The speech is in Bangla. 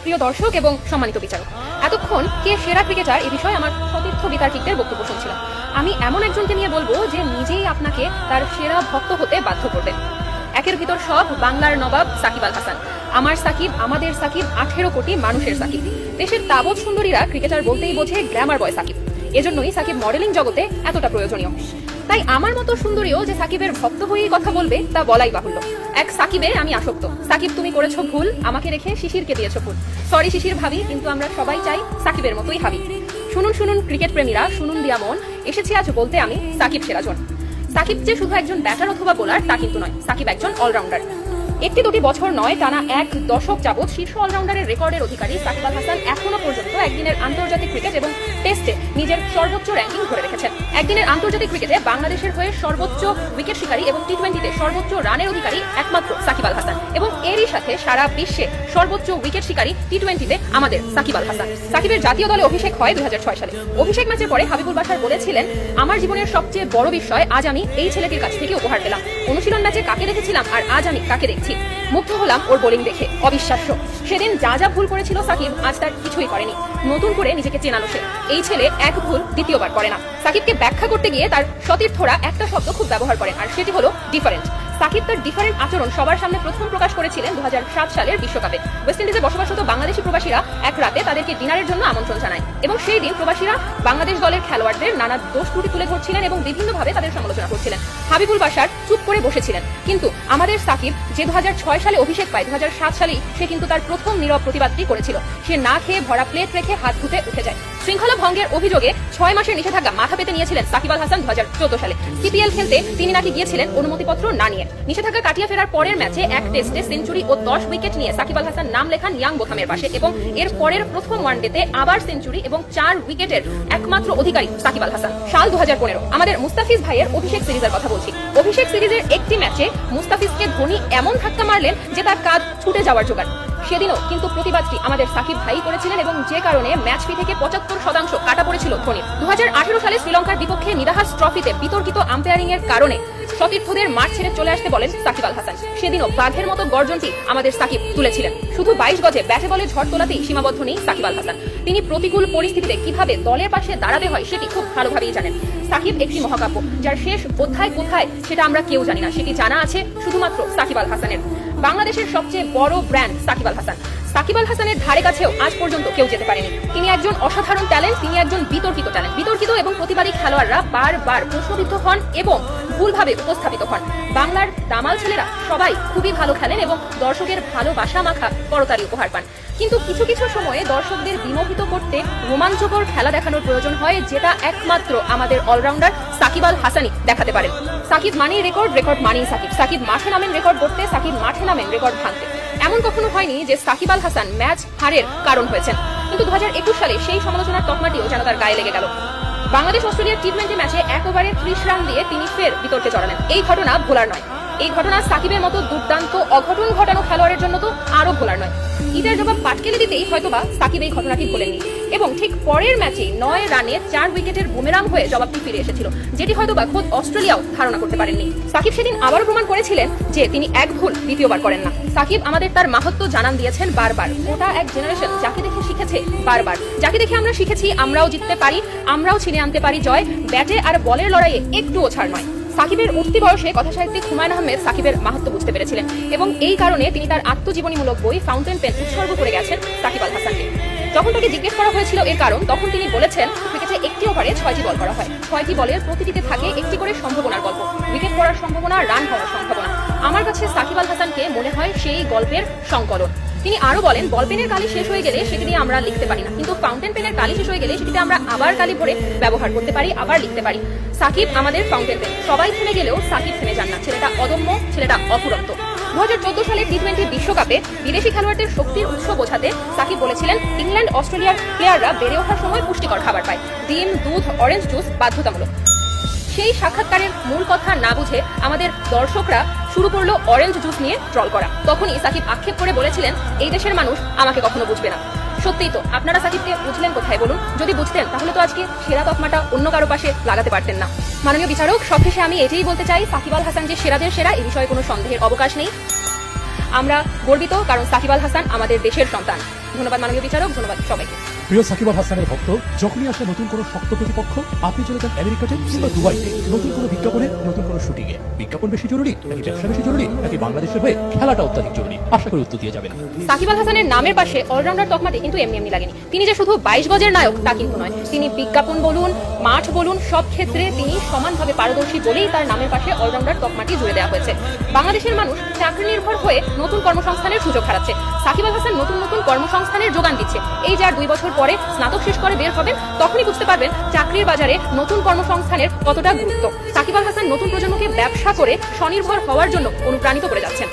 প্রিয় দর্শক এবং সম্মানিত বিচারক, এতক্ষণ কে সেরা ক্রিকেটার এ বিষয়ে আমার সতীর্থ বিতার্কিকদের বক্তব্য শুনছিলাম। আমি এমন একজনকে নিয়ে বলবো যে নিজেই আপনাকে তার সেরা ভক্ত হতে বাধ্য করবে। একের ভিতর সব, বাংলার নবাব সাকিব আল হাসান। আমার সাকিব, আমাদের সাকিব, 18 কোটি মানুষের সাকিব। দেশের তাবৎ সুন্দরীরা ক্রিকেটার বলতেই বোঝে গ্ল্যামার বয় সাকিব। এজন্যই সাকিব মডেলিং জগতে এতটা প্রয়োজনীয়। তাই আমার মতো সুন্দরীও যে সাকিবের ভক্ত হয়েই কথা বলবে তা বলাই বাহুল্য। এক সাকিবে আমি আসক্ত। সাকিব, তুমি করেছো ভুল, আমাকে রেখে শিশিরকে দিয়েছো ফুল। সরি শিশির ভাবি, কিন্তু আমরা সবাই চাই সাকিবের মতোই হাবি। শুনুন শুনুন ক্রিকেট প্রেমীরা, শুনুন দিয়া মন, এসেছি আজ বলতে আমি সাকিব সেরাজন। সাকিব যে শুধু একজন ব্যাটার অথবা বোলার তা কিন্তু নয়, সাকিব একজন অলরাউন্ডার। একটি দুটি বছর নয়, টানা এক দশক যাবৎ শীর্ষ অলরাউন্ডারের রেকর্ডের অধিকারী সাকিব আল হাসান এখনো পর্যন্ত একদিনের আন্তর্জাতিক ক্রিকেট এবং টেস্টে নিজের সর্বোচ্চ র্যাঙ্কিং ধরে রেখেছেন। একদিনের আন্তর্জাতিক ক্রিকেটে বাংলাদেশের হয়ে সর্বোচ্চ উইকেট শিকারী এবং টি-20তে সর্বোচ্চ রানের অধিকারী একমাত্র সাকিব আল হাসান, এবং এরই সাথে সারা বিশ্বে সর্বোচ্চ উইকেট শিকারী টি-20তে আমাদের সাকিব আল হাসান। সাকিবের জাতীয় দলে অভিষেক হয় 2006 সালে। অভিষেক ম্যাচের পরে হাবিবুল বাশার বলেছিলেন, আমার জীবনের সবচেয়ে বড় বিষয় আজ আমি এই ছেলেটির কাছ থেকে উপহার পেলাম। অনুশীলন ম্যাচে কাকে দেখেছিলাম আর আজ আমি কাকে দেখছি। মুগ্ধ হলাম ওর বোলিং দেখে, অবিশ্বাস্য। সেদিন যা যা ভুল করেছিল সাকিব, আজ তার কিছুই করেনি। নতুন করে নিজেকে চেনালো সে। এই ছেলে এক ভুল দ্বিতীয়বার করে না। সাকিবকে ব্যাখ্যা করতে গিয়ে তার সতীর্থরা একটা শব্দ খুব ব্যবহার করেন, আর সেটি হলো ডিফারেন্ট। সাকিব তার ডিফারেন্ট আচরণ সবার সামনে প্রথম প্রকাশ করেছিলেন 2007 সালের বিশ্বকাপে। ওয়েস্ট ইন্ডিজে বসবাসরত বাংলাদেশি প্রবাসীরা এক রাতে তাদেরকে ডিনারের জন্য আমন্ত্রণ জানায়, এবং সেই দিন প্রবাসীরা বাংলাদেশ দলের খেলোয়াড়দের নানা দোষ ত্রুটি তুলে ধরছিলেন এবং বিভিন্নভাবে তাদের সমালোচনা করছিলেন। হাবিবুল বাশার চুপ করে বসেছিলেন, কিন্তু আমাদের সাকিব যে 2006 সালে অভিষেক পায়, 2007 সালেই সে কিন্তু তার প্রথম নীরব প্রতিবাদটি করেছিল। সে না খেয়ে ভরা প্লেট রেখে হাত ধুতে উঠে যায়। শৃঙ্খলা ভঙ্গের অভিযোগে 6 মাসের নিষেধাজ্ঞা মাথা পেতে নিয়েছিলেন সাকিব আল হাসান 2014 সালে। সিপিএল খেলতে তিনি নাকি গিয়েছিলেন অনুমতিপত্র না নিয়ে। নিষেধাজ্ঞা কাটিয়ে ফেরার পরের ম্যাচে এক টেস্টে সেঞ্চুরি ও 10 উইকেট নিয়ে সাকিব আল হাসান নাম লেখান ইয়াং বোথামের পাশে, এবং এর পরের প্রথম ওয়ানডেতে আবার সেঞ্চুরি এবং 4 উইকেটের একমাত্র অধিকারী সাকিব আল হাসান। সাল 2015, আমাদের মুস্তাফিজ ভাইয়ের অভিষেক সিরিজের কথা বলছি। অভিষেক সিরিজের একটি ম্যাচে মুস্তাফিজকে ধোনি এমন ধাক্কা মারলেন যে তার কাঁধ ছুটে যাওয়ার জোগাড়। সেদিনও কিন্তু প্রতিবাদটি আমাদের সাকিব ভাই করেছিলেন, এবং যে কারণে ম্যাচ ফি থেকে 75% কাটা পড়েছিল ধোনির। 2018 সালে শ্রীলঙ্কার বিপক্ষে নিদাহাস ট্রফিতে বিতর্কিত আম্পায়ারিং এর কারণে সতীর্থদের মাঠ ছেড়ে চলে আসতে বলেন সাকিব আল হাসান। সেদিনও বাঘের মতো গর্জনটি আমাদের সাকিব তুলেছিলেন। শুধু 22 গজে ব্যাটে বলে ঝড় তোলাতেই সীমাবদ্ধ নেই সাকিব আল হাসান। তিনি প্রতিকূল পরিস্থিতিতে কিভাবে দলের পাশে দাঁড়াতে হয় সেটি খুব ভালোভাবেই জানেন। সাকিব একটি মহাকাব্য, যার শেষ অধ্যায় কোথায় সেটা আমরা কেউ জানি না। সেটি জানা আছে শুধুমাত্র সাকিব আল হাসানের। বাংলাদেশের সবচেয়ে বড় ব্র্যান্ড সাকিব আল হাসান। সাকিব আল হাসানের ধারে কাছেও আজ পর্যন্ত কেউ যেতে পারেনি। তিনি একজন অসাধারণ ট্যালেন্ট, তিনি একজন বিতর্কিত ট্যালেন্ট। বিতর্কিত এবং প্রতিবাদী খেলোয়াড়রা বারবার প্রশ্নবিদ্ধ হন এবং ভুলভাবে উপস্থাপিত হন। বাংলার দামাল ছেলেরা সবাই খুবই ভালো খেলেন এবং দর্শকের ভালোবাসা মাখা করতালি উপহার পান। কিন্তু কিছু কিছু সময়ে দর্শকদের বিমোহিত করতে রোমাঞ্চকর খেলা দেখানোর প্রয়োজন হয়, যেটা একমাত্র আমাদের অলরাউন্ডার সাকিব আল হাসানই দেখাতে পারেন। সাকিব মানেই রেকর্ড, রেকর্ড মানেই সাকিব। সাকিব মাঠে নামেন রেকর্ড করতে, সাকিব মাঠে নামেন রেকর্ড ভাঙতে। এমন কখনো হয়নি যে সাকিব আল হাসান ম্যাচ হারের কারণ হয়েছেন, কিন্তু 2021 সালে সেই সমালোচনার তকমাটিও যেন তার গায়ে লেগে গেল। বাংলাদেশ অস্ট্রেলিয়ার টি-20 ম্যাচে 1 ওভারে 30 রান দিয়ে তিনি ফের বিতর্কে জড়ালেন। এই ঘটনা ভোলার নয়। এই ঘটনা সাকিবের মতো দুর্দান্ত অঘটন ঘটানো খেলোয়াড়ের জন্য তো আরো ভোলার নয়। ঈদের জবাব পাটকেলে দিতেই হয়তোবা সাকিব এই ঘটনাটি ভোলেননি, এবং ঠিক পরের ম্যাচে 9 রানে 4 উইকেটের বুমেরাং হয়ে জবাবটি ফিরে এসেছিল, যেটি হয়তোবা খোদ অস্ট্রেলিয়াও ধারণা করতে পারেননি। সাকিব সেদিন আবারও প্রমাণ করেছিলেন যে তিনি এক ভুল দ্বিতীয়বার করেন না। সাকিব আমাদের তার মাহাত্ম্য জানান দিয়েছেন বারবার। ওটা এক জেনারেশন যাকে দেখে শিখেছে বারবার, যাকে দেখে আমরা শিখেছি আমরাও জিততে পারি, আমরাও ছিনিয়ে আনতে পারি জয়। ব্যাটে আর বলের লড়াইয়ে একটুও ছাড় নয়। সাকিবের উঠতি বয়সে কথাসাহিত্যিক হুমায়ুন আহমেদ সাকিবের মাহাত্ম্য বুঝতে পেরেছিলেন, এবং এই কারণে তিনি তার আত্মজীবনীমূলক বই ফাউন্টেন পেন উৎসর্গ করে গেছেন সাকিব আল হাসানকে। যখন তাকে জিজ্ঞেস করা হয়েছিল এর কারণ, তখন তিনি বলেছেন, ক্রিকেটে একটি ওভারে 6টি বল করা হয়। 6টি বলের প্রতিটিতে থাকে একটি করে সম্ভাবনার গল্প, উইকেট পড়ার সম্ভাবনা, রান হওয়ার সম্ভাবনা। আমার কাছে সাকিব আল হাসানকে মনে হয় সেই গল্পের সংকলন। তিনি আরো বলেন, বল পেনের কালি শেষ হয়ে গেলে সেটি দিয়ে আমরা লিখতে পারি না, কিন্তু ফাউন্টেন পেনের কালি শেষ হয়ে গেলে সেটিতে আমরা আবার কালি ভরে ব্যবহার করতে পারি, আবার লিখতে পারি। সাকিব আমাদের ফাউন্টেন পেন। সবাই থেমে গেলেও সাকিব থেমে যান না। ছেলেটা অদম্য, ছেলেটা অফুরন্ত। 2014 সালে টি-20 বিশ্বকাপে বিদেশি খেলোয়াড়দের শক্তির উৎস বোঝাতে সাকিব বলেছিলেন, ইংল্যান্ড অস্ট্রেলিয়ার প্লেয়াররা বেড়ে ওঠার সময় পুষ্টিকর খাবার পায়, ডিম, দুধ, অরেঞ্জ জুস বাধ্যতামূলক। সেই সাক্ষাৎকারের মূল কথা না বুঝে আমাদের দর্শকরা শুরু করলো অরেঞ্জ জুস নিয়ে ট্রল করা। তখনই সাকিব আক্ষেপ করে বলেছিলেন, এই দেশের মানুষ আমাকে কখনো বুঝবে না। সত্যিই তো, আপনারা সাকিবকে বুঝলেন কোথায় বলুন? যদি বুঝতেন তাহলে তো আজকে সেরা তকমাটা অন্য কারো পাশে লাগাতে পারতেন না। মাননীয় বিচারক, সবশেষে আমি এটাই বলতে চাই, সাকিব আল হাসান যে সেরাদের সেরা এ বিষয়ে কোনো সন্দেহের অবকাশ নেই। আমরা গর্বিত, কারণ সাকিব আল হাসান আমাদের দেশের সন্তান। ধন্যবাদ মাননীয় বিচারক, ধন্যবাদ সবাইকে। প্রিয় সাকিব আল হাসানের ভক্ত, যখনই আসে নতুন কোনো শক্ত প্রতিপক্ষ, আপনি চলে যান আমেরিকাতে কিংবা দুবাইতে নতুন কোনো বিজ্ঞাপনে, নতুন কোনো শুটিংয়ে। বিজ্ঞাপন বেশি জরুরি নাকি ব্যবসা বেশি জরুরি নাকি বাংলাদেশের হয়ে খেলাটা অত্যাধিক জরুরি? আশা করি উত্তর দিয়ে যাবেন। সাকিব আল হাসানের নামের পাশে অলরাউন্ডার তকমাটি কিন্তু এমনি এমনি লাগেনি। তিনি যে শুধু 22 গজের নায়ক তা কিন্তু নয়। তিনি বিজ্ঞাপন বলুন, মাঠ বলুন, সব ক্ষেত্রে তিনি সমানভাবে পারদর্শী বলেই তার নামের পাশে অলরাউন্ডার তকমাটি জুড়ে দেওয়া হয়েছে। বাংলাদেশের মানুষ চাকরি নির্ভর হয়ে নতুন কর্মসংস্থানের সুযোগ হারাচ্ছে। সাকিব আল হাসান নতুন নতুন কর্মসংস্থানের যোগান দিচ্ছে। এই যে আর 2 বছর পরে স্নাতক শেষ করে বের হবেন, তখনই বুঝতে পারবেন চাকরির বাজারে নতুন কর্মসংস্থানের কতটা গুরুত্ব। সাকিব আল হাসান নতুন প্রজন্মকে ব্যবসা করে স্বনির্ভর হওয়ার জন্য অনুপ্রাণিত করে যাচ্ছেন।